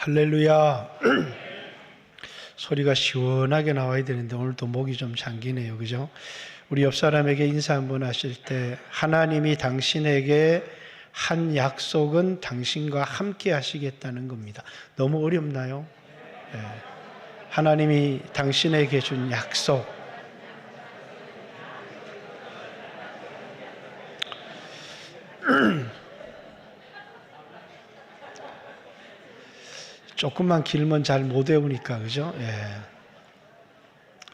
할렐루야. 소리가 시원하게 나와야 되는데 오늘도 목이 좀 잠기네요. 그죠? 우리 옆 사람에게 인사 한번 하실 때, 하나님이 당신에게 한 약속은 당신과 함께 하시겠다는 겁니다. 너무 어렵나요? 네. 하나님이 당신에게 준 약속. 조금만 길면 잘 못 외우니까, 그죠? 예.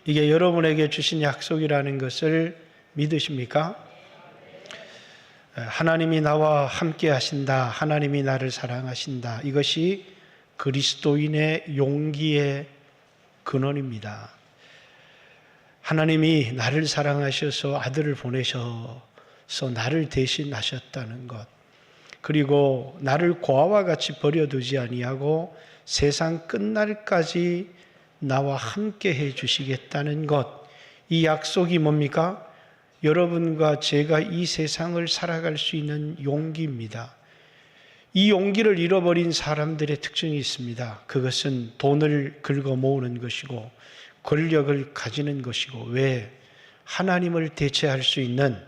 이게 여러분에게 주신 약속이라는 것을 믿으십니까? 하나님이 나와 함께 하신다. 하나님이 나를 사랑하신다. 이것이 그리스도인의 용기의 근원입니다. 하나님이 나를 사랑하셔서 아들을 보내셔서 나를 대신하셨다는 것. 그리고 나를 고아와 같이 버려두지 아니하고 세상 끝날까지 나와 함께 해 주시겠다는 것. 이 약속이 뭡니까? 여러분과 제가 이 세상을 살아갈 수 있는 용기입니다. 이 용기를 잃어버린 사람들의 특징이 있습니다. 그것은 돈을 긁어 모으는 것이고 권력을 가지는 것이고, 왜? 하나님을 대체할 수 있는,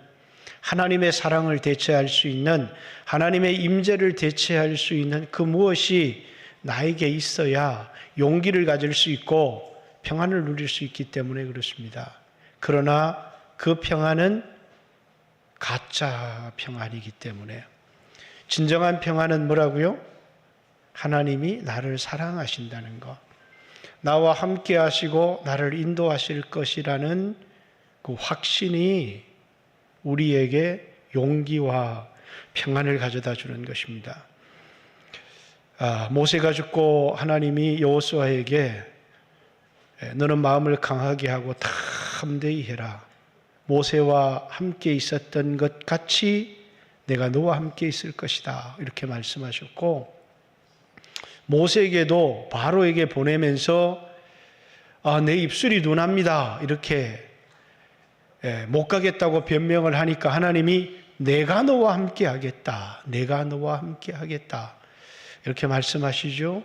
하나님의 사랑을 대체할 수 있는, 하나님의 임재를 대체할 수 있는 그 무엇이 나에게 있어야 용기를 가질 수 있고 평안을 누릴 수 있기 때문에 그렇습니다. 그러나 그 평안은 가짜 평안이기 때문에, 진정한 평안은 뭐라고요? 하나님이 나를 사랑하신다는 것, 나와 함께 하시고 나를 인도하실 것이라는 그 확신이 우리에게 용기와 평안을 가져다 주는 것입니다. 모세가 죽고 하나님이 여호수아에게 너는 마음을 강하게 하고 담대히 해라. 모세와 함께 있었던 것 같이 내가 너와 함께 있을 것이다. 이렇게 말씀하셨고, 모세에게도 바로에게 보내면서 내 입술이 둔합니다. 이렇게 못 가겠다고 변명을 하니까 하나님이 내가 너와 함께 하겠다. 내가 너와 함께 하겠다. 이렇게 말씀하시죠.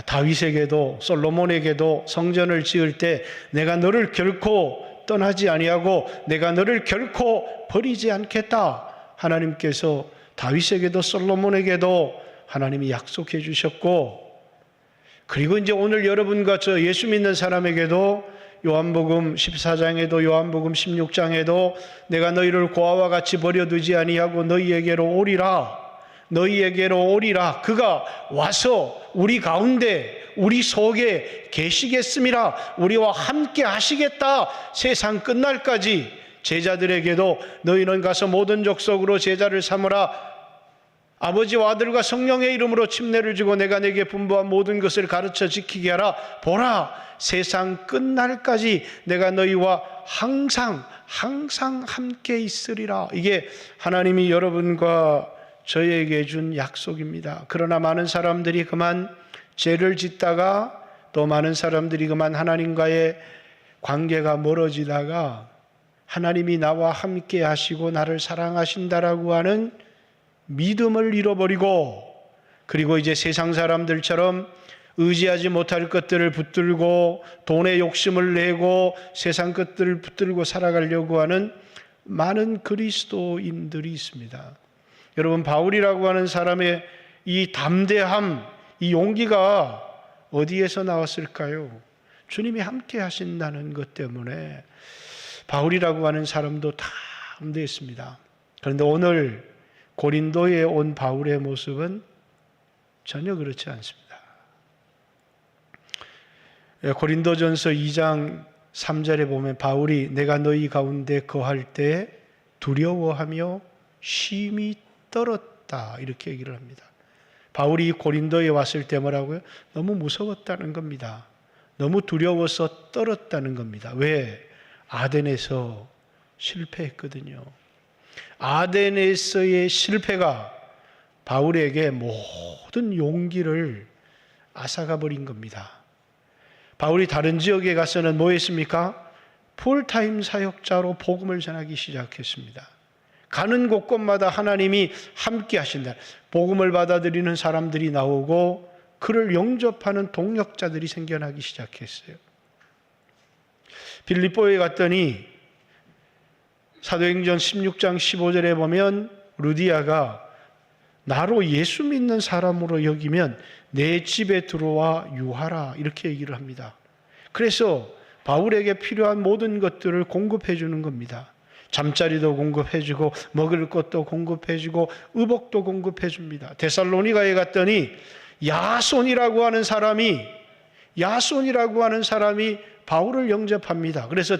다윗에게도 솔로몬에게도 성전을 지을 때 내가 너를 결코 떠나지 아니하고 내가 너를 결코 버리지 않겠다. 하나님께서 다윗에게도 솔로몬에게도 하나님이 약속해 주셨고, 그리고 이제 오늘 여러분과 저 예수 믿는 사람에게도 요한복음 14장에도 요한복음 16장에도 내가 너희를 고아와 같이 버려두지 아니하고 너희에게로 오리라. 너희에게로 오리라. 그가 와서 우리 가운데 우리 속에 계시겠음이라. 우리와 함께 하시겠다. 세상 끝날까지. 제자들에게도 너희는 가서 모든 족속으로 제자를 삼으라. 아버지와 아들과 성령의 이름으로 침례를 주고 내가 내게 분부한 모든 것을 가르쳐 지키게 하라. 보라, 세상 끝날까지 내가 너희와 항상 함께 있으리라. 이게 하나님이 여러분과 저에게 준 약속입니다. 그러나 많은 사람들이 그만 죄를 짓다가, 또 많은 사람들이 그만 하나님과의 관계가 멀어지다가 하나님이 나와 함께 하시고 나를 사랑하신다라고 하는 믿음을 잃어버리고, 그리고 이제 세상 사람들처럼 의지하지 못할 것들을 붙들고 돈의 욕심을 내고 세상 것들을 붙들고 살아가려고 하는 많은 그리스도인들이 있습니다. 여러분, 바울이라고 하는 사람의 이 담대함, 이 용기가 어디에서 나왔을까요? 주님이 함께 하신다는 것 때문에 바울이라고 하는 사람도 담대했습니다. 그런데 오늘 고린도에 온 바울의 모습은 전혀 그렇지 않습니다. 고린도전서 2장 3절에 보면 바울이 내가 너희 가운데 거할 때 두려워하며 심히 떨었다, 이렇게 얘기를 합니다. 바울이 고린도에 왔을 때 뭐라고요? 너무 무서웠다는 겁니다. 너무 두려워서 떨었다는 겁니다. 왜? 아덴에서 실패했거든요. 아덴에서의 실패가 바울에게 모든 용기를 앗아가 버린 겁니다. 바울이 다른 지역에 가서는 뭐 했습니까? 풀타임 사역자로 복음을 전하기 시작했습니다. 가는 곳곳마다 하나님이 함께 하신다. 복음을 받아들이는 사람들이 나오고 그를 영접하는 동역자들이 생겨나기 시작했어요. 빌립보에 갔더니 사도행전 16장 15절에 보면 루디아가 나로 예수 믿는 사람으로 여기면 내 집에 들어와 유하라 이렇게 얘기를 합니다. 그래서 바울에게 필요한 모든 것들을 공급해 주는 겁니다. 잠자리도 공급해 주고 먹을 것도 공급해 주고 의복도 공급해 줍니다. 데살로니가에 갔더니 야손이라고 하는 사람이 바울을 영접합니다. 그래서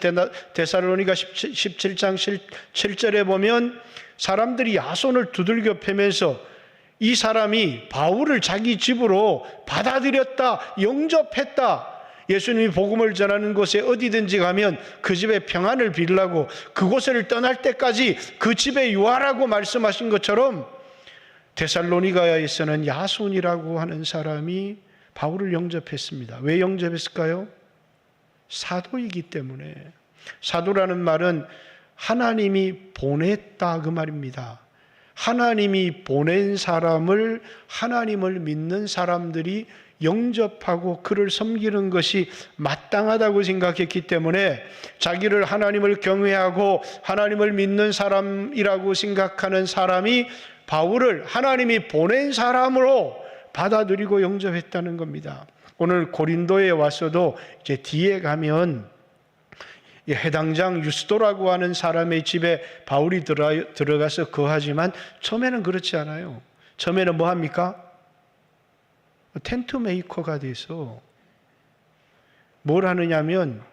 데살로니가 17장 7절에 보면 사람들이 야손을 두들겨 패면서 이 사람이 바울을 자기 집으로 받아들였다, 영접했다. 예수님이 복음을 전하는 곳에 어디든지 가면 그 집에 평안을 빌라고 그곳을 떠날 때까지 그 집에 유하라고 말씀하신 것처럼 데살로니가에서는 야손이라고 하는 사람이 바울을 영접했습니다. 왜 영접했을까요? 사도이기 때문에. 사도라는 말은 하나님이 보냈다 그 말입니다. 하나님이 보낸 사람을 하나님을 믿는 사람들이 영접하고 그를 섬기는 것이 마땅하다고 생각했기 때문에 자기를 하나님을 경외하고 하나님을 믿는 사람이라고 생각하는 사람이 바울을 하나님이 보낸 사람으로 받아들이고 영접했다는 겁니다. 오늘 고린도에 와서도 이제 뒤에 가면 해당장 유스도라고 하는 사람의 집에 바울이 들어가서 거하지만 처음에는 그렇지 않아요. 처음에는 뭐 합니까? 텐트 메이커가 돼서 뭘 하느냐면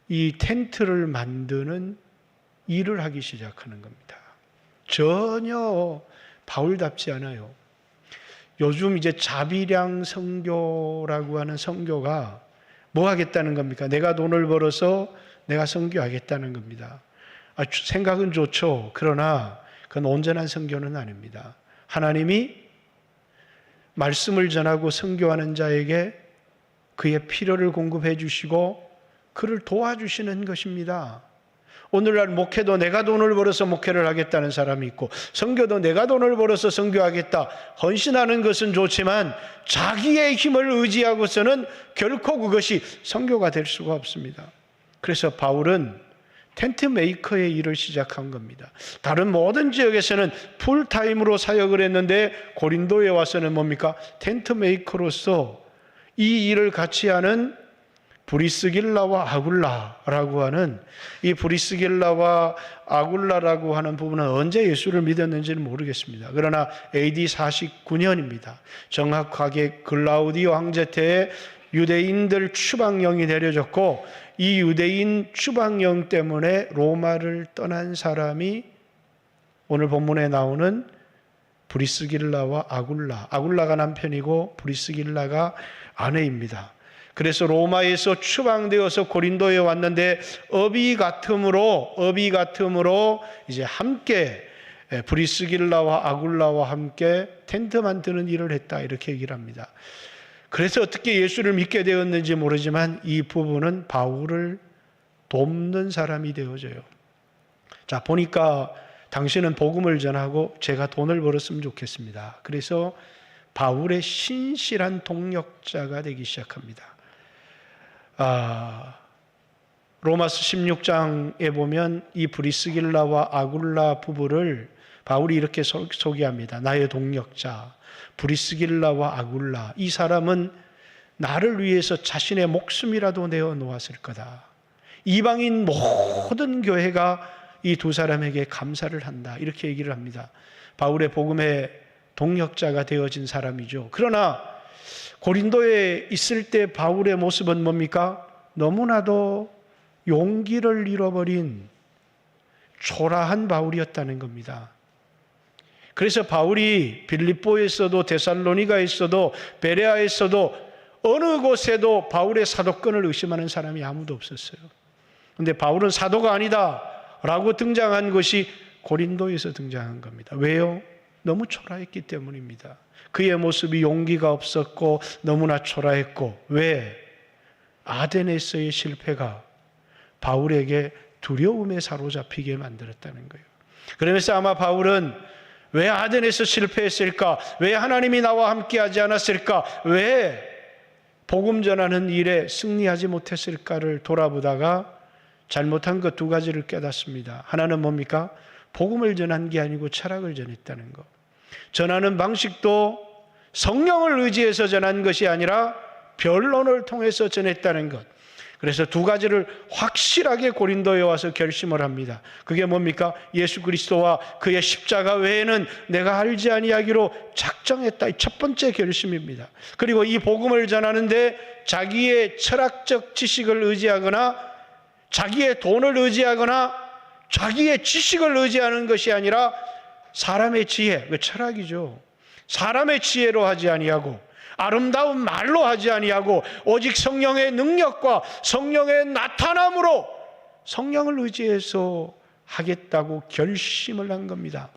이 텐트를 만드는 일을 하기 시작하는 겁니다. 전혀 바울답지 않아요. 요즘 이제 자비량 선교라고 하는 선교가 뭐 하겠다는 겁니까? 내가 돈을 벌어서 내가 선교하겠다는 겁니다. 생각은 좋죠. 그러나 그건 온전한 선교는 아닙니다. 하나님이 말씀을 전하고 선교하는 자에게 그의 필요를 공급해 주시고 그를 도와주시는 것입니다. 오늘날 목회도 내가 돈을 벌어서 목회를 하겠다는 사람이 있고 선교도 내가 돈을 벌어서 선교하겠다 헌신하는 것은 좋지만 자기의 힘을 의지하고서는 결코 그것이 선교가 될 수가 없습니다. 그래서 바울은 텐트 메이커의 일을 시작한 겁니다. 다른 모든 지역에서는 풀타임으로 사역을 했는데 고린도에 와서는 뭡니까? 텐트 메이커로서 이 일을 같이 하는 브리스길라와 아굴라라고 하는 이 브리스길라와 아굴라라고 하는 부분은 언제 예수를 믿었는지는 모르겠습니다. 그러나 AD 49년입니다. 정확하게 글라우디오 황제 때에 유대인들 추방령이 내려졌고 이 유대인 추방령 때문에 로마를 떠난 사람이 오늘 본문에 나오는 브리스길라와 아굴라가 남편이고 브리스길라가 아내입니다. 그래서 로마에서 추방되어서 고린도에 왔는데 업이 같음으로 이제 함께 브리스길라와 아굴라와 함께 텐트 만드는 일을 했다 이렇게 얘기를 합니다. 그래서 어떻게 예수를 믿게 되었는지 모르지만 이 부분은 바울을 돕는 사람이 되어져요. 자, 보니까 당신은 복음을 전하고 제가 돈을 벌었으면 좋겠습니다. 그래서 바울의 신실한 동역자가 되기 시작합니다. 로마서 16장에 보면 이 브리스길라와 아굴라 부부를 바울이 이렇게 소개합니다. 나의 동역자 브리스길라와 아굴라, 이 사람은 나를 위해서 자신의 목숨이라도 내어 놓았을 거다. 이방인 모든 교회가 이 두 사람에게 감사를 한다 이렇게 얘기를 합니다. 바울의 복음의 동역자가 되어진 사람이죠. 그러나 고린도에 있을 때 바울의 모습은 뭡니까? 너무나도 용기를 잃어버린 초라한 바울이었다는 겁니다. 그래서 바울이 빌립보에서도 데살로니가에서도 베레아에서도 어느 곳에도 바울의 사도권을 의심하는 사람이 아무도 없었어요. 그런데 바울은 사도가 아니다 라고 등장한 것이 고린도에서 등장한 겁니다. 왜요? 너무 초라했기 때문입니다. 그의 모습이 용기가 없었고 너무나 초라했고, 왜? 아데네스의 실패가 바울에게 두려움에 사로잡히게 만들었다는 거예요. 그러면서 아마 바울은 왜 아덴에서 실패했을까? 왜 하나님이 나와 함께하지 않았을까? 왜 복음 전하는 일에 승리하지 못했을까를 돌아보다가 잘못한 것 두 가지를 깨닫습니다. 하나는 뭡니까? 복음을 전한 게 아니고 철학을 전했다는 것. 전하는 방식도 성령을 의지해서 전한 것이 아니라 변론을 통해서 전했다는 것. 그래서 두 가지를 확실하게 고린도에 와서 결심을 합니다. 그게 뭡니까? 예수 그리스도와 그의 십자가 외에는 내가 알지 아니하기로 작정했다. 첫 번째 결심입니다. 그리고 이 복음을 전하는데 자기의 철학적 지식을 의지하거나 자기의 돈을 의지하거나 자기의 지식을 의지하는 것이 아니라 사람의 지혜, 그 철학이죠. 사람의 지혜로 하지 아니하고 아름다운 말로 하지 아니하고 오직 성령의 능력과 성령의 나타남으로 성령을 의지해서 하겠다고 결심을 한 겁니다.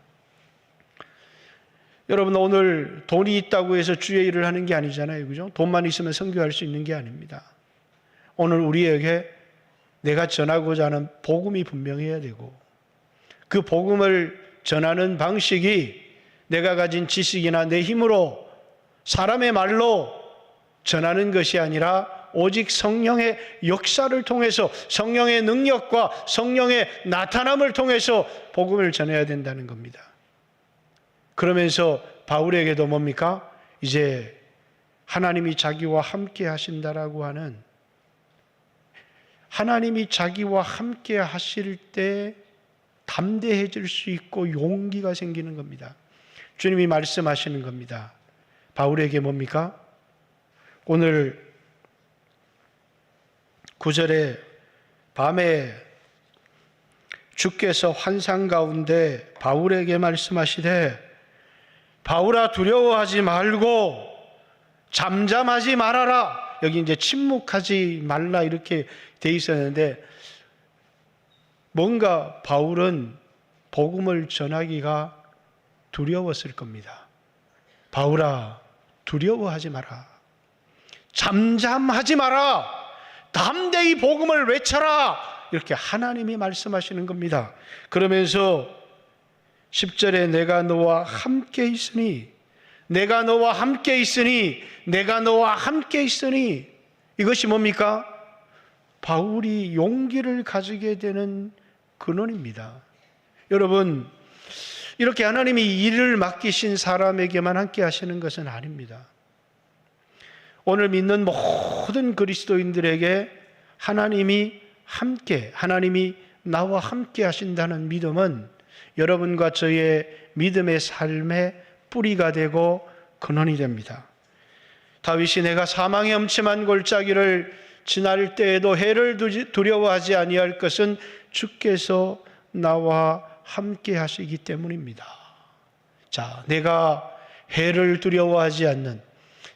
여러분, 오늘 돈이 있다고 해서 주의 일을 하는 게 아니잖아요. 그죠? 돈만 있으면 선교할 수 있는 게 아닙니다. 오늘 우리에게 내가 전하고자 하는 복음이 분명해야 되고 그 복음을 전하는 방식이 내가 가진 지식이나 내 힘으로 사람의 말로 전하는 것이 아니라 오직 성령의 역사를 통해서 성령의 능력과 성령의 나타남을 통해서 복음을 전해야 된다는 겁니다. 그러면서 바울에게도 뭡니까? 이제 하나님이 자기와 함께 하신다라고 하는 하나님이 자기와 함께 하실 때 담대해질 수 있고 용기가 생기는 겁니다. 주님이 말씀하시는 겁니다. 바울에게 뭡니까? 오늘 9절에 밤에 주께서 환상 가운데 바울에게 말씀하시되 바울아 두려워하지 말고 잠잠하지 말아라. 여기 이제 침묵하지 말라 이렇게 돼 있었는데 뭔가 바울은 복음을 전하기가 두려웠을 겁니다. 바울아 두려워하지 마라. 잠잠하지 마라. 담대히 복음을 외쳐라. 이렇게 하나님이 말씀하시는 겁니다. 그러면서 10절에 내가 너와 함께 있으니 내가 너와 함께 있으니 내가 너와 함께 있으니 이것이 뭡니까? 바울이 용기를 가지게 되는 근원입니다. 여러분, 이렇게 하나님이 일을 맡기신 사람에게만 함께 하시는 것은 아닙니다. 오늘 믿는 모든 그리스도인들에게 하나님이 나와 함께 하신다는 믿음은 여러분과 저의 믿음의 삶의 뿌리가 되고 근원이 됩니다. 다윗이 내가 사망의 음침한 골짜기를 지날 때에도 해를 두려워하지 아니할 것은 주께서 나와 함께 하시기 때문입니다. 자, 내가 해를 두려워하지 않는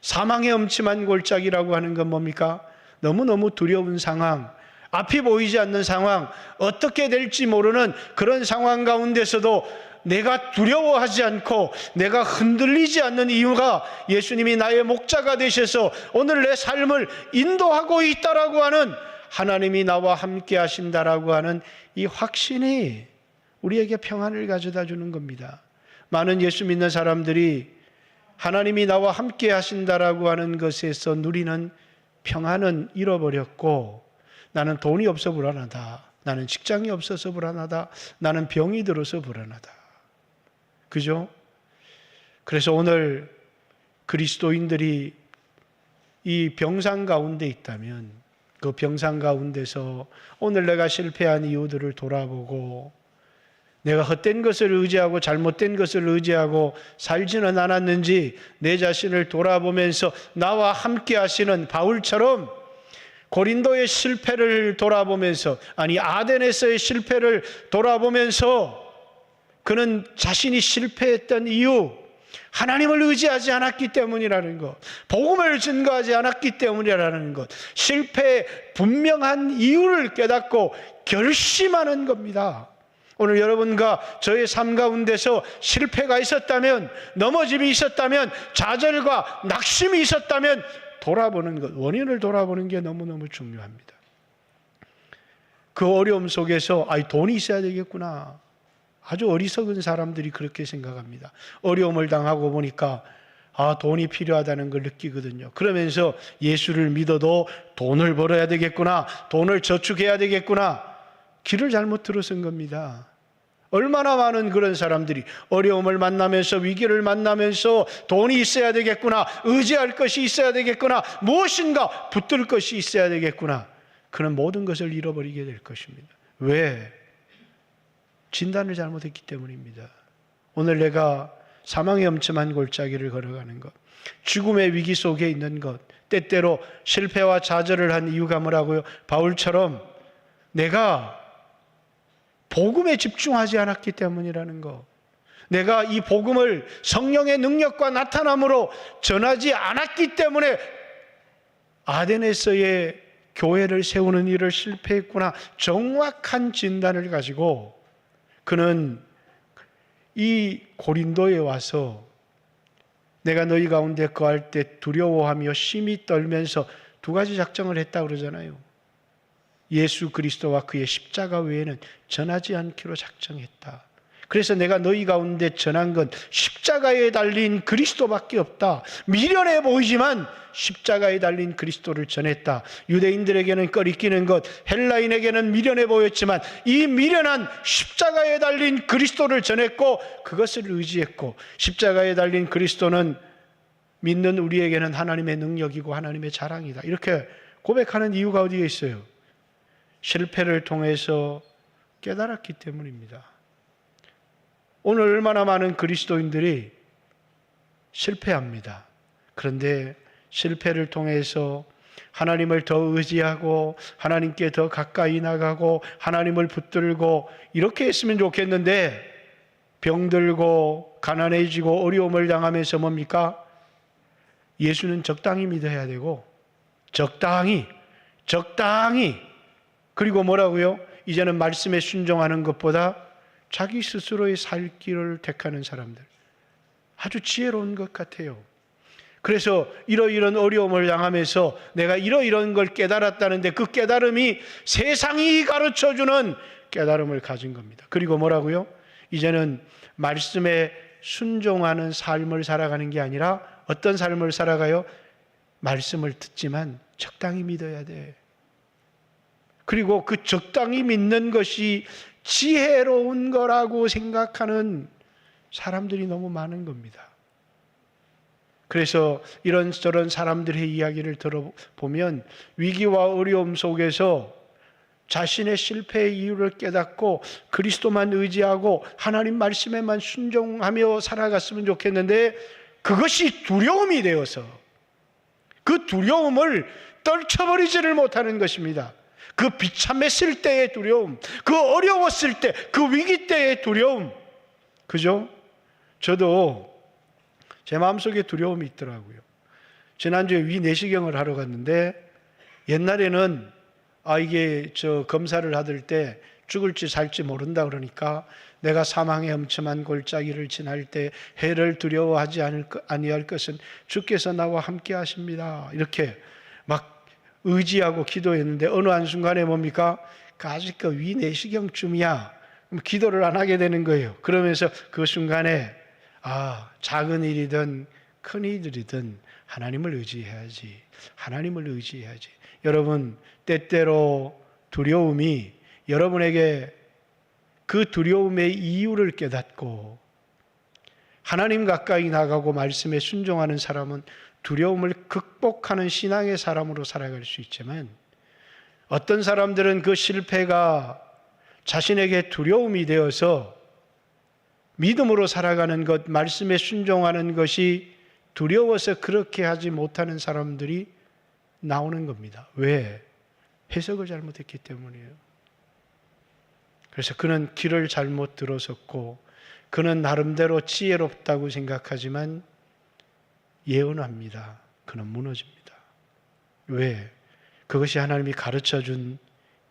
사망의 음침한 골짜기라고 하는 건 뭡니까? 너무너무 두려운 상황, 앞이 보이지 않는 상황, 어떻게 될지 모르는 그런 상황 가운데서도 내가 두려워하지 않고 내가 흔들리지 않는 이유가 예수님이 나의 목자가 되셔서 오늘 내 삶을 인도하고 있다라고 하는 하나님이 나와 함께 하신다라고 하는 이 확신이 우리에게 평안을 가져다 주는 겁니다. 많은 예수 믿는 사람들이 하나님이 나와 함께 하신다라고 하는 것에서 누리는 평안은 잃어버렸고 나는 돈이 없어 불안하다. 나는 직장이 없어서 불안하다. 나는 병이 들어서 불안하다. 그죠? 그래서 오늘 그리스도인들이 이 병상 가운데 있다면 그 병상 가운데서 오늘 내가 실패한 이유들을 돌아보고 내가 헛된 것을 의지하고 잘못된 것을 의지하고 살지는 않았는지 내 자신을 돌아보면서 나와 함께 하시는 바울처럼 고린도의 실패를 돌아보면서 아덴에서의 실패를 돌아보면서 그는 자신이 실패했던 이유 하나님을 의지하지 않았기 때문이라는 것, 복음을 증거하지 않았기 때문이라는 것, 실패의 분명한 이유를 깨닫고 결심하는 겁니다. 오늘 여러분과 저의 삶 가운데서 실패가 있었다면, 넘어짐이 있었다면, 좌절과 낙심이 있었다면 돌아보는 것, 원인을 돌아보는 게 너무너무 중요합니다. 그 어려움 속에서 돈이 있어야 되겠구나. 아주 어리석은 사람들이 그렇게 생각합니다. 어려움을 당하고 보니까 돈이 필요하다는 걸 느끼거든요. 그러면서 예수를 믿어도 돈을 벌어야 되겠구나, 돈을 저축해야 되겠구나, 길을 잘못 들어선 겁니다. 얼마나 많은 그런 사람들이 어려움을 만나면서, 위기를 만나면서 돈이 있어야 되겠구나, 의지할 것이 있어야 되겠구나, 무엇인가 붙들 것이 있어야 되겠구나, 그런 모든 것을 잃어버리게 될 것입니다. 왜? 진단을 잘못했기 때문입니다. 오늘 내가 사망의 엄청난 골짜기를 걸어가는 것, 죽음의 위기 속에 있는 것, 때때로 실패와 좌절을 한 이유가 뭐라고요? 바울처럼 내가 복음에 집중하지 않았기 때문이라는 것, 내가 이 복음을 성령의 능력과 나타남으로 전하지 않았기 때문에 아덴에서의 교회를 세우는 일을 실패했구나, 정확한 진단을 가지고 그는 이 고린도에 와서 내가 너희 가운데 거할 때 두려워하며 심히 떨면서 두 가지 작정을 했다 그러잖아요. 예수 그리스도와 그의 십자가 외에는 전하지 않기로 작정했다. 그래서 내가 너희 가운데 전한 건 십자가에 달린 그리스도밖에 없다. 미련해 보이지만 십자가에 달린 그리스도를 전했다. 유대인들에게는 꺼리끼는 것, 헬라인에게는 미련해 보였지만 이 미련한 십자가에 달린 그리스도를 전했고 그것을 의지했고, 십자가에 달린 그리스도는 믿는 우리에게는 하나님의 능력이고 하나님의 자랑이다. 이렇게 고백하는 이유가 어디에 있어요? 실패를 통해서 깨달았기 때문입니다. 오늘 얼마나 많은 그리스도인들이 실패합니다. 그런데 실패를 통해서 하나님을 더 의지하고 하나님께 더 가까이 나가고 하나님을 붙들고 이렇게 했으면 좋겠는데, 병들고 가난해지고 어려움을 당하면서 뭡니까? 예수는 적당히 믿어야 되고 적당히, 그리고 뭐라고요? 이제는 말씀에 순종하는 것보다 자기 스스로의 살 길을 택하는 사람들, 아주 지혜로운 것 같아요. 그래서 이러이런 어려움을 당하면서 내가 이러이런 걸 깨달았다는데 그 깨달음이 세상이 가르쳐주는 깨달음을 가진 겁니다. 그리고 뭐라고요? 이제는 말씀에 순종하는 삶을 살아가는 게 아니라 어떤 삶을 살아가요? 말씀을 듣지만 적당히 믿어야 돼. 그리고 그 적당히 믿는 것이 지혜로운 거라고 생각하는 사람들이 너무 많은 겁니다. 그래서 이런저런 사람들의 이야기를 들어보면 위기와 어려움 속에서 자신의 실패의 이유를 깨닫고 그리스도만 의지하고 하나님 말씀에만 순종하며 살아갔으면 좋겠는데, 그것이 두려움이 되어서 그 두려움을 떨쳐버리지를 못하는 것입니다. 그 비참했을 때의 두려움, 그 어려웠을 때, 그 위기 때의 두려움. 그죠? 저도 제 마음속에 두려움이 있더라고요. 지난주에 위내시경을 하러 갔는데, 옛날에는 이게 검사를 받을 때 죽을지 살지 모른다 그러니까 내가 사망의 엄청난 골짜기를 지날 때 해를 두려워하지 아니할 것은 주께서 나와 함께 하십니다. 이렇게 막 의지하고 기도했는데 어느 한순간에 뭡니까? 아직 그 위내시경쯤이야. 그럼 기도를 안 하게 되는 거예요. 그러면서 그 순간에 작은 일이든 큰 일이든 하나님을 의지해야지. 하나님을 의지해야지. 여러분, 때때로 두려움이 여러분에게 그 두려움의 이유를 깨닫고 하나님 가까이 나가고 말씀에 순종하는 사람은 두려움을 극복하는 신앙의 사람으로 살아갈 수 있지만, 어떤 사람들은 그 실패가 자신에게 두려움이 되어서 믿음으로 살아가는 것, 말씀에 순종하는 것이 두려워서 그렇게 하지 못하는 사람들이 나오는 겁니다. 왜? 해석을 잘못했기 때문이에요. 그래서 그는 길을 잘못 들어섰고 그는 나름대로 지혜롭다고 생각하지만 예언합니다. 그는 무너집니다. 왜? 그것이 하나님이 가르쳐준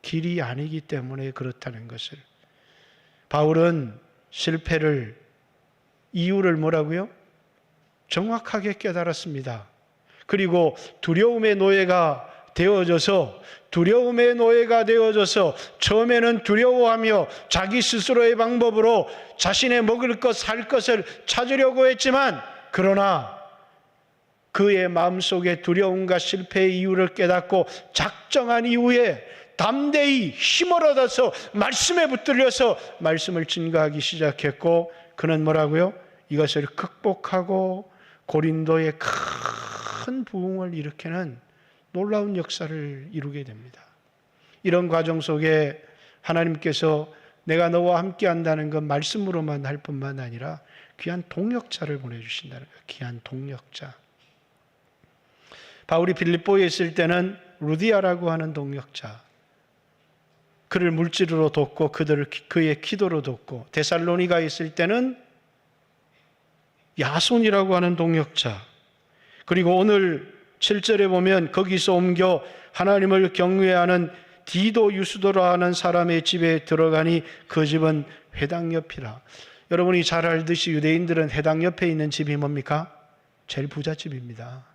길이 아니기 때문에 그렇다는 것을. 바울은 실패를, 이유를 뭐라고요? 정확하게 깨달았습니다. 그리고 두려움의 노예가 되어져서 두려움의 노예가 되어져서 처음에는 두려워하며 자기 스스로의 방법으로 자신의 먹을 것, 살 것을 찾으려고 했지만 그러나 그의 마음속에 두려움과 실패의 이유를 깨닫고 작정한 이후에 담대히 힘을 얻어서 말씀에 붙들려서 말씀을 증거하기 시작했고 그는 뭐라고요? 이것을 극복하고 고린도에 큰 부흥을 일으키는 놀라운 역사를 이루게 됩니다. 이런 과정 속에 하나님께서 내가 너와 함께 한다는 건 말씀으로만 할 뿐만 아니라 귀한 동역자를 보내주신다는 거예요. 귀한 동역자. 바울이 빌립보에 있을 때는 루디아라고 하는 동역자, 그를 물질로 돕고 그의 기도로 돕고, 데살로니가에 있을 때는 야손이라고 하는 동역자, 그리고 오늘 7절에 보면 거기서 옮겨 하나님을 경외하는 디도 유스도라 하는 사람의 집에 들어가니 그 집은 회당 옆이라. 여러분이 잘 알듯이 유대인들은 회당 옆에 있는 집이 뭡니까? 제일 부잣집입니다.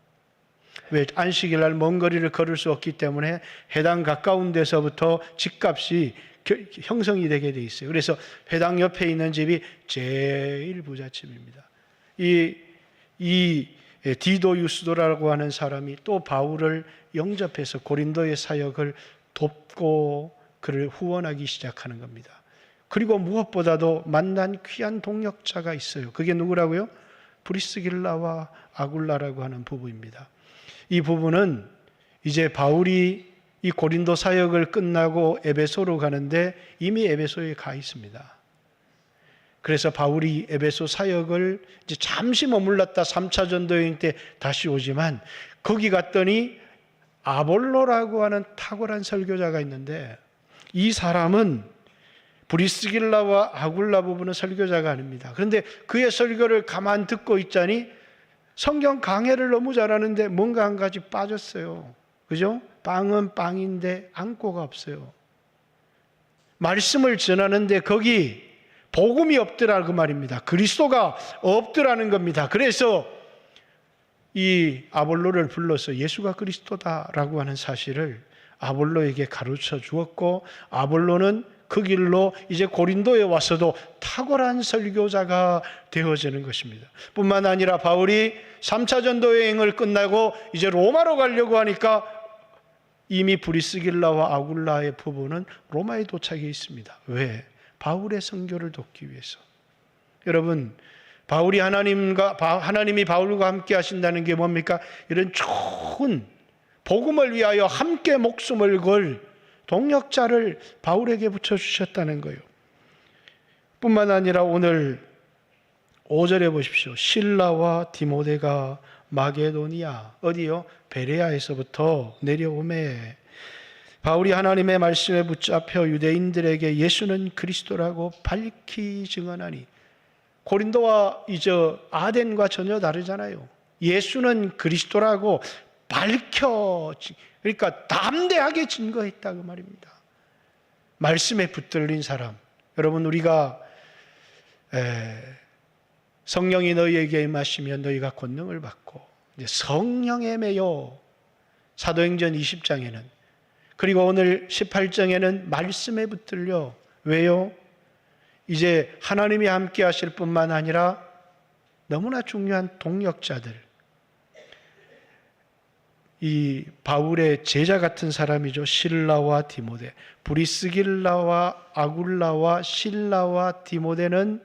왜? 안식일 날 먼 거리를 걸을 수 없기 때문에 회당 가까운 데서부터 집값이 형성이 되게 돼 있어요. 그래서 회당 옆에 있는 집이 제일 부잣집입니다. 이 디도 유스도라고 하는 사람이 또 바울을 영접해서 고린도의 사역을 돕고 그를 후원하기 시작하는 겁니다. 그리고 무엇보다도 만난 귀한 동역자가 있어요. 그게 누구라고요? 브리스길라와 아굴라라고 하는 부부입니다. 이 부부는 이제 바울이 이 고린도 사역을 끝나고 에베소로 가는데 이미 에베소에 가 있습니다. 그래서 바울이 에베소 사역을 이제 잠시 머물렀다 3차 전도 여행 때 다시 오지만 거기 갔더니 아볼로라고 하는 탁월한 설교자가 있는데 이 사람은 브리스길라와 아굴라 부부는 설교자가 아닙니다. 그런데 그의 설교를 가만 듣고 있자니 성경 강해를 너무 잘하는데 뭔가 한 가지 빠졌어요. 그죠? 빵은 빵인데 안고가 없어요. 말씀을 전하는데 거기 복음이 없더라 그 말입니다. 그리스도가 없더라는 겁니다. 그래서 이 아볼로를 불러서 예수가 그리스도다라고 하는 사실을 아볼로에게 가르쳐 주었고, 아볼로는 그 길로 이제 고린도에 와서도 탁월한 설교자가 되어지는 것입니다. 뿐만 아니라 바울이 3차 전도 여행을 끝나고 이제 로마로 가려고 하니까 이미 브리스길라와 아굴라의 부부는 로마에 도착해 있습니다. 왜? 바울의 선교를 돕기 위해서. 여러분, 하나님이 바울과 함께 하신다는 게 뭡니까? 이런 좋은 복음을 위하여 함께 목숨을 걸 동역자를 바울에게 붙여주셨다는 거예요. 뿐만 아니라 오늘 5절에 보십시오. 실라와 디모데가 마게도니아, 어디요? 베레아에서부터 내려오매 바울이 하나님의 말씀에 붙잡혀 유대인들에게 예수는 그리스도라고 밝히 증언하니, 고린도와 이제 아덴과 전혀 다르잖아요. 예수는 그리스도라고 그러니까 담대하게 증거했다 그 말입니다. 말씀에 붙들린 사람. 여러분, 우리가 성령이 너희에게 임하시면 너희가 권능을 받고, 이제 성령에 매여 사도행전 20장에는, 그리고 오늘 18장에는 말씀에 붙들려. 왜요? 이제 하나님이 함께 하실 뿐만 아니라 너무나 중요한 동역자들, 이 바울의 제자 같은 사람이죠. 실라와 디모데. 브리스길라와 아굴라와 실라와 디모데는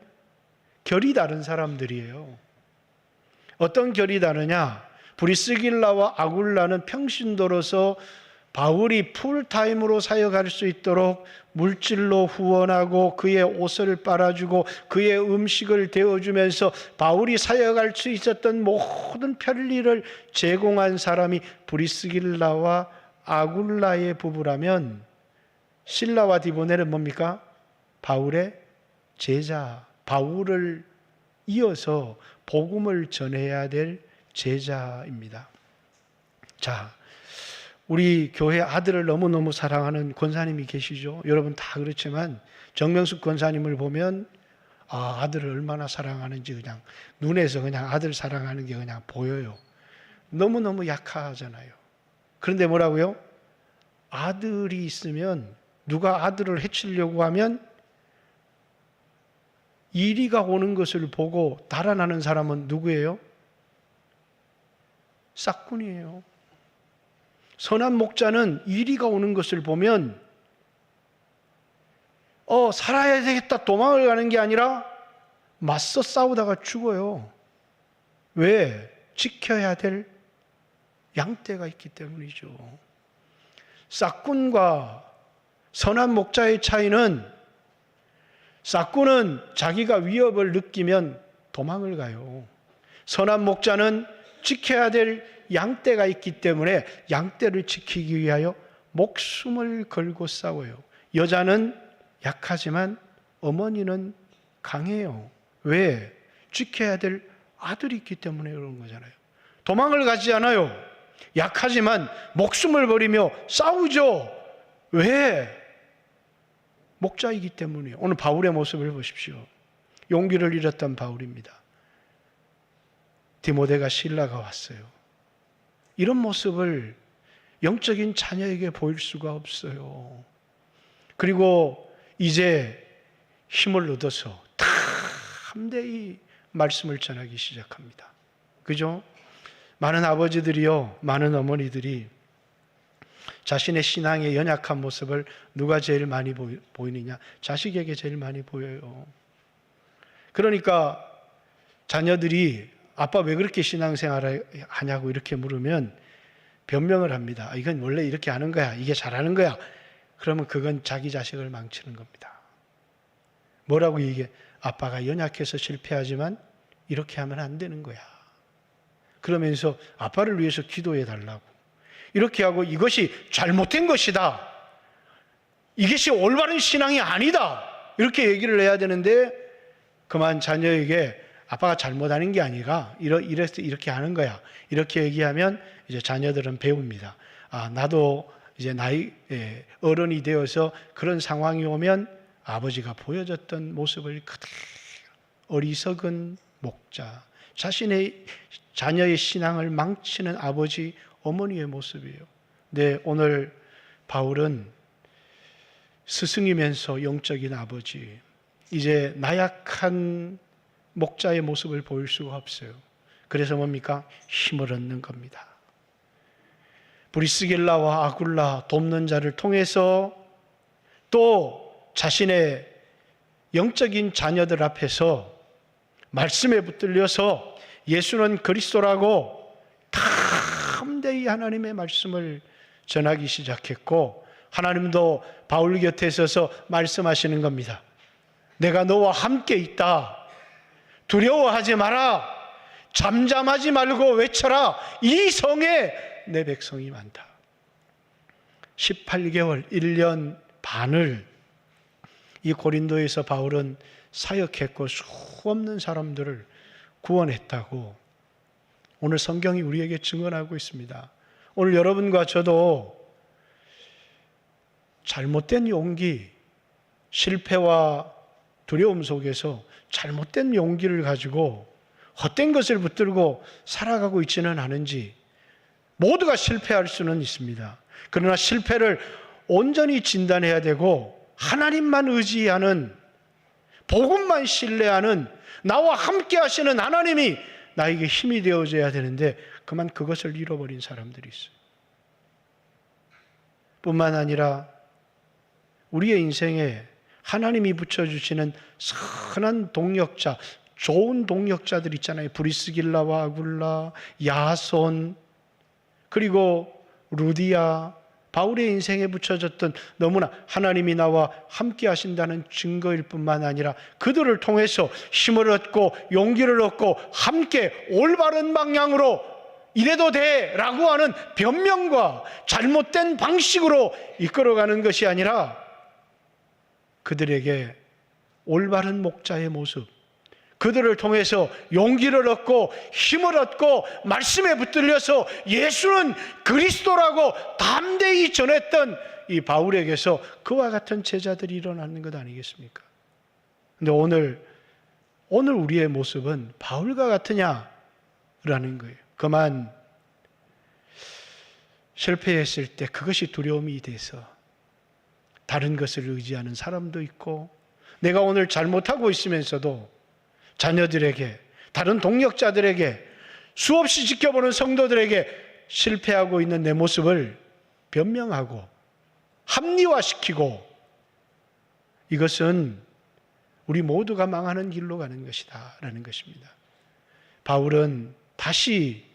결이 다른 사람들이에요. 어떤 결이 다르냐? 브리스길라와 아굴라는 평신도로서 바울이 풀타임으로 사역할 수 있도록 물질로 후원하고 그의 옷을 빨아주고 그의 음식을 데워주면서 바울이 사역할 수 있었던 모든 편리를 제공한 사람이 브리스길라와 아굴라의 부부라면, 실라와 디모데는 뭡니까? 바울의 제자, 바울을 이어서 복음을 전해야 될 제자입니다. 자, 우리 교회 아들을 너무너무 사랑하는 권사님이 계시죠. 여러분 다 그렇지만 정명숙 권사님을 보면 아들을 얼마나 사랑하는지 그냥 눈에서 그냥 아들 사랑하는 게 그냥 보여요. 너무너무 약하잖아요. 그런데 뭐라고요? 아들이 있으면 누가 아들을 해치려고 하면 이리가 오는 것을 보고 달아나는 사람은 누구예요? 싹군이에요. 선한 목자는 이리가 오는 것을 보면 살아야 되겠다 도망을 가는 게 아니라 맞서 싸우다가 죽어요. 왜? 지켜야 될 양떼가 있기 때문이죠. 싹군과 선한 목자의 차이는, 싹군은 자기가 위협을 느끼면 도망을 가요. 선한 목자는 지켜야 될 양떼가 있기 때문에 양떼를 지키기 위하여 목숨을 걸고 싸워요. 여자는 약하지만 어머니는 강해요. 왜? 지켜야 될 아들이 있기 때문에 그런 거잖아요. 도망을 가지 않아요. 약하지만 목숨을 버리며 싸우죠. 왜? 목자이기 때문이에요. 오늘 바울의 모습을 보십시오. 용기를 잃었던 바울입니다. 디모데가 신라가 왔어요. 이런 모습을 영적인 자녀에게 보일 수가 없어요. 그리고 이제 힘을 얻어서 담대히 말씀을 전하기 시작합니다. 그죠? 많은 아버지들이요, 많은 어머니들이 자신의 신앙의 연약한 모습을 누가 제일 많이 보이느냐? 자식에게 제일 많이 보여요. 그러니까 자녀들이 아빠 왜 그렇게 신앙생활을 하냐고 이렇게 물으면 변명을 합니다. 이건 원래 이렇게 하는 거야. 이게 잘하는 거야. 그러면 그건 자기 자식을 망치는 겁니다. 뭐라고 얘기해? 아빠가 연약해서 실패하지만 이렇게 하면 안 되는 거야. 그러면서 아빠를 위해서 기도해 달라고. 이렇게 하고 이것이 잘못된 것이다. 이것이 올바른 신앙이 아니다. 이렇게 얘기를 해야 되는데 그만 자녀에게 아빠가 잘못하는 게 아니라 이렇게 하는 거야. 이렇게 얘기하면 이제 자녀들은 배웁니다. 나도 이제 어른이 되어서 그런 상황이 오면 아버지가 보여줬던 모습을 그대로 어리석은 목자, 자신의 자녀의 신앙을 망치는 아버지, 어머니의 모습이에요. 네, 오늘 바울은 스승이면서 영적인 아버지, 이제 나약한 목자의 모습을 보일 수가 없어요. 그래서 뭡니까? 힘을 얻는 겁니다. 브리스길라와 아굴라 돕는 자를 통해서 또 자신의 영적인 자녀들 앞에서 말씀에 붙들려서 예수는 그리스도라고 담대히 하나님의 말씀을 전하기 시작했고, 하나님도 바울 곁에 서서 말씀하시는 겁니다. 내가 너와 함께 있다. 두려워하지 마라. 잠잠하지 말고 외쳐라. 이 성에 내 백성이 많다. 18개월, 1년 반을 이 고린도에서 바울은 사역했고 수없는 사람들을 구원했다고 오늘 성경이 우리에게 증언하고 있습니다. 오늘 여러분과 저도 잘못된 용기, 실패와 두려움 속에서 잘못된 용기를 가지고 헛된 것을 붙들고 살아가고 있지는 않은지, 모두가 실패할 수는 있습니다. 그러나 실패를 온전히 진단해야 되고 하나님만 의지하는, 복음만 신뢰하는, 나와 함께 하시는 하나님이 나에게 힘이 되어줘야 되는데 그만 그것을 잃어버린 사람들이 있어요. 뿐만 아니라 우리의 인생에 하나님이 붙여주시는 선한 동력자, 좋은 동력자들 있잖아요. 브리스길라와 아굴라, 야손, 그리고 루디아, 바울의 인생에 붙여졌던 너무나 하나님이 나와 함께 하신다는 증거일 뿐만 아니라 그들을 통해서 힘을 얻고 용기를 얻고 함께 올바른 방향으로 이래도 돼 라고 하는 변명과 잘못된 방식으로 이끌어가는 것이 아니라 그들에게 올바른 목자의 모습, 그들을 통해서 용기를 얻고 힘을 얻고 말씀에 붙들려서 예수는 그리스도라고 담대히 전했던 이 바울에게서 그와 같은 제자들이 일어나는 것 아니겠습니까? 근데 오늘 우리의 모습은 바울과 같으냐라는 거예요. 그만 실패했을 때 그것이 두려움이 돼서 다른 것을 의지하는 사람도 있고, 내가 오늘 잘못하고 있으면서도 자녀들에게, 다른 동력자들에게, 수없이 지켜보는 성도들에게 실패하고 있는 내 모습을 변명하고 합리화시키고, 이것은 우리 모두가 망하는 길로 가는 것이다 라는 것입니다. 바울은 다시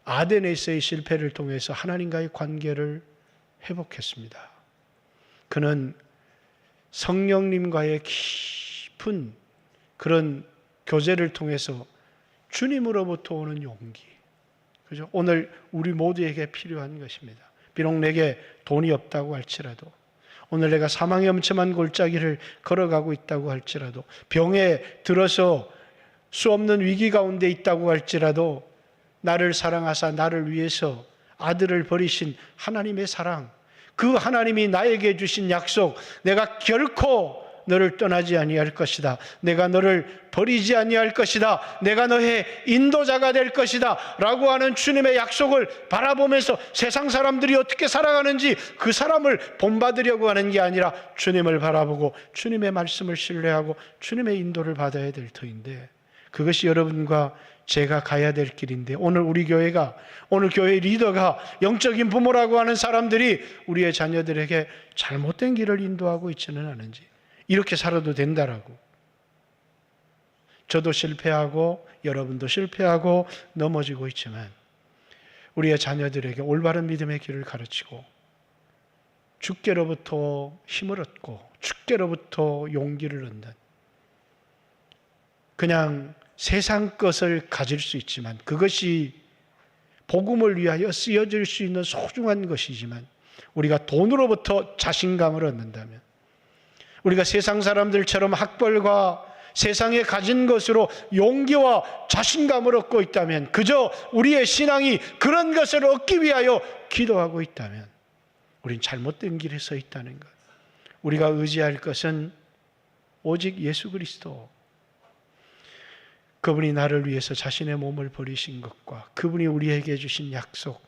아덴에서의 실패를 통해서 하나님과의 관계를 회복했습니다. 그는 성령님과의 깊은 그런 교제를 통해서 주님으로부터 오는 용기, 그죠? 오늘 우리 모두에게 필요한 것입니다. 비록 내게 돈이 없다고 할지라도, 오늘 내가 사망의 엄청난 골짜기를 걸어가고 있다고 할지라도, 병에 들어서 수없는 위기 가운데 있다고 할지라도, 나를 사랑하사 나를 위해서 아들을 버리신 하나님의 사랑, 그 하나님이 나에게 주신 약속, 내가 결코 너를 떠나지 아니할 것이다, 내가 너를 버리지 아니할 것이다, 내가 너의 인도자가 될 것이다 라고 하는 주님의 약속을 바라보면서 세상 사람들이 어떻게 살아가는지 그 사람을 본받으려고 하는 게 아니라 주님을 바라보고 주님의 말씀을 신뢰하고 주님의 인도를 받아야 될 터인데, 그것이 여러분과 제가 가야 될 길인데, 오늘 우리 교회가, 오늘 교회 리더가, 영적인 부모라고 하는 사람들이 우리의 자녀들에게 잘못된 길을 인도하고 있지는 않은지, 이렇게 살아도 된다라고. 저도 실패하고 여러분도 실패하고 넘어지고 있지만 우리의 자녀들에게 올바른 믿음의 길을 가르치고 주께로부터 힘을 얻고 주께로부터 용기를 얻는, 그냥 세상 것을 가질 수 있지만 그것이 복음을 위하여 쓰여질 수 있는 소중한 것이지만, 우리가 돈으로부터 자신감을 얻는다면, 우리가 세상 사람들처럼 학벌과 세상에 가진 것으로 용기와 자신감을 얻고 있다면, 그저 우리의 신앙이 그런 것을 얻기 위하여 기도하고 있다면 우린 잘못된 길에 서 있다는 것. 우리가 의지할 것은 오직 예수 그리스도, 그분이 나를 위해서 자신의 몸을 버리신 것과 그분이 우리에게 주신 약속,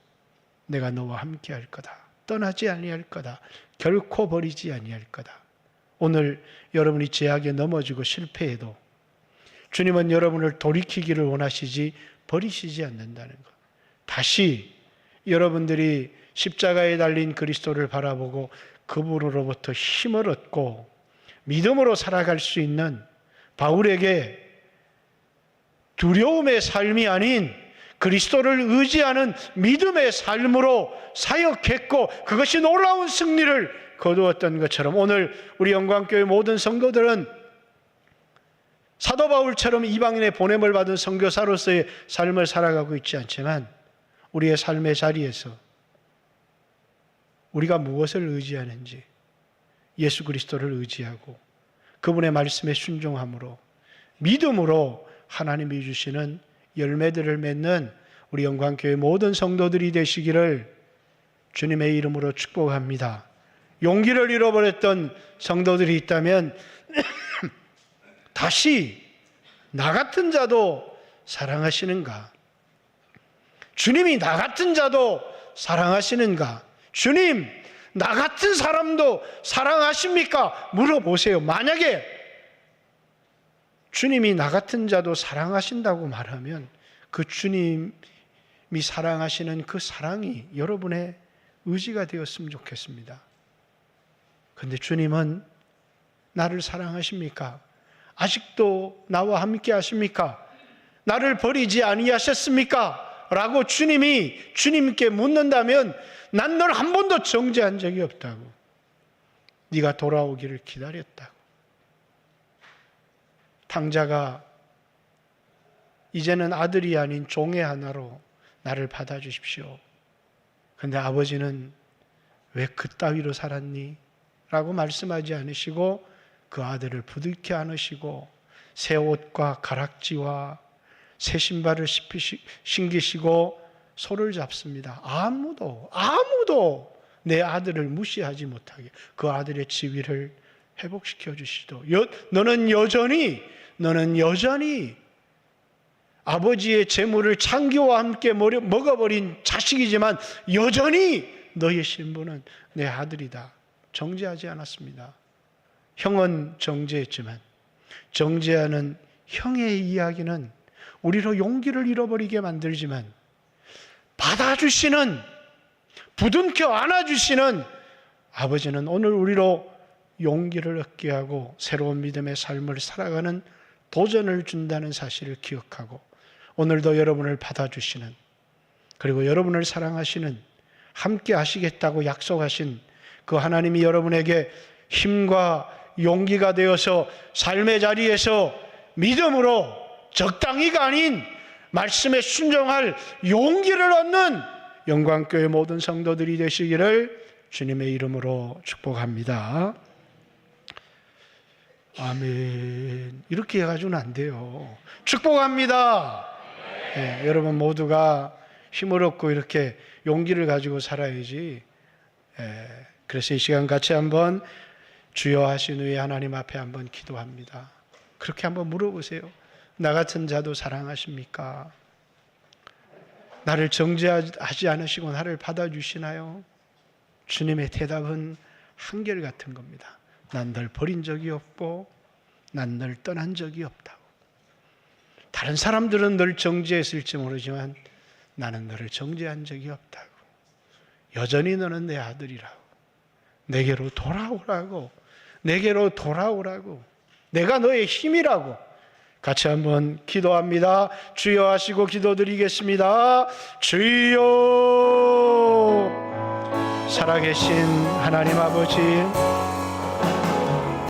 내가 너와 함께 할 거다, 떠나지 아니할 거다, 결코 버리지 아니할 거다. 오늘 여러분이 죄악에 넘어지고 실패해도 주님은 여러분을 돌이키기를 원하시지 버리시지 않는다는 것. 다시 여러분들이 십자가에 달린 그리스도를 바라보고 그분으로부터 힘을 얻고 믿음으로 살아갈 수 있는, 바울에게 두려움의 삶이 아닌 그리스도를 의지하는 믿음의 삶으로 사역했고 그것이 놀라운 승리를 거두었던 것처럼, 오늘 우리 영광교회 모든 성도들은 사도 바울처럼 이방인의 보냄을 받은 선교사로서의 삶을 살아가고 있지 않지만, 우리의 삶의 자리에서 우리가 무엇을 의지하는지 예수 그리스도를 의지하고 그분의 말씀에 순종함으로 믿음으로 하나님이 주시는 열매들을 맺는 우리 영광교회 모든 성도들이 되시기를 주님의 이름으로 축복합니다. 용기를 잃어버렸던 성도들이 있다면 다시 나 같은 자도 사랑하시는가? 주님이 나 같은 자도 사랑하시는가? 주님, 나 같은 사람도 사랑하십니까? 물어보세요. 만약에 주님이 나 같은 자도 사랑하신다고 말하면 그 주님이 사랑하시는 그 사랑이 여러분의 의지가 되었으면 좋겠습니다. 그런데 주님은 나를 사랑하십니까? 아직도 나와 함께 하십니까? 나를 버리지 아니하셨습니까? 라고 주님이 주님께 묻는다면 난 널 한 번도 정죄한 적이 없다고, 네가 돌아오기를 기다렸다고. 탕자가 이제는 아들이 아닌 종의 하나로 나를 받아주십시오. 그런데 아버지는 왜 그따위로 살았니? 라고 말씀하지 않으시고 그 아들을 부둥켜 안으시고 새 옷과 가락지와 새 신발을 신기시고 손을 잡습니다. 아무도 내 아들을 무시하지 못하게 그 아들의 지위를 회복시켜 주시도, 너는 여전히 아버지의 재물을 창기와 함께 먹어버린 자식이지만 여전히 너의 신분은 내 아들이다. 정죄하지 않았습니다. 형은 정죄했지만 정죄하는 형의 이야기는 우리로 용기를 잃어버리게 만들지만 받아주시는, 부둥켜 안아주시는 아버지는 오늘 우리로 용기를 얻게 하고 새로운 믿음의 삶을 살아가는 도전을 준다는 사실을 기억하고 오늘도 여러분을 받아주시는, 그리고 여러분을 사랑하시는, 함께 하시겠다고 약속하신 그 하나님이 여러분에게 힘과 용기가 되어서 삶의 자리에서 믿음으로 적당히가 아닌 말씀에 순종할 용기를 얻는 영광교회 모든 성도들이 되시기를 주님의 이름으로 축복합니다. 아멘. 이렇게 해가지고는 안 돼요. 축복합니다. 네, 여러분 모두가 힘을 얻고 이렇게 용기를 가지고 살아야지. 그래서 이 시간 같이 한번 주여 하신 후에 하나님 앞에 한번 기도합니다. 그렇게 한번 물어보세요. 나 같은 자도 사랑하십니까? 나를 정죄하지 않으시고 나를 받아주시나요? 주님의 대답은 한결같은 겁니다. 난 널 버린 적이 없고 난 널 떠난 적이 없다고. 다른 사람들은 널 정죄했을지 모르지만 나는 너를 정죄한 적이 없다고. 여전히 너는 내 아들이라고. 내게로 돌아오라고. 내게로 돌아오라고. 내가 너의 힘이라고. 같이 한번 기도합니다. 주여 하시고 기도드리겠습니다. 주여. 살아계신 하나님 아버지,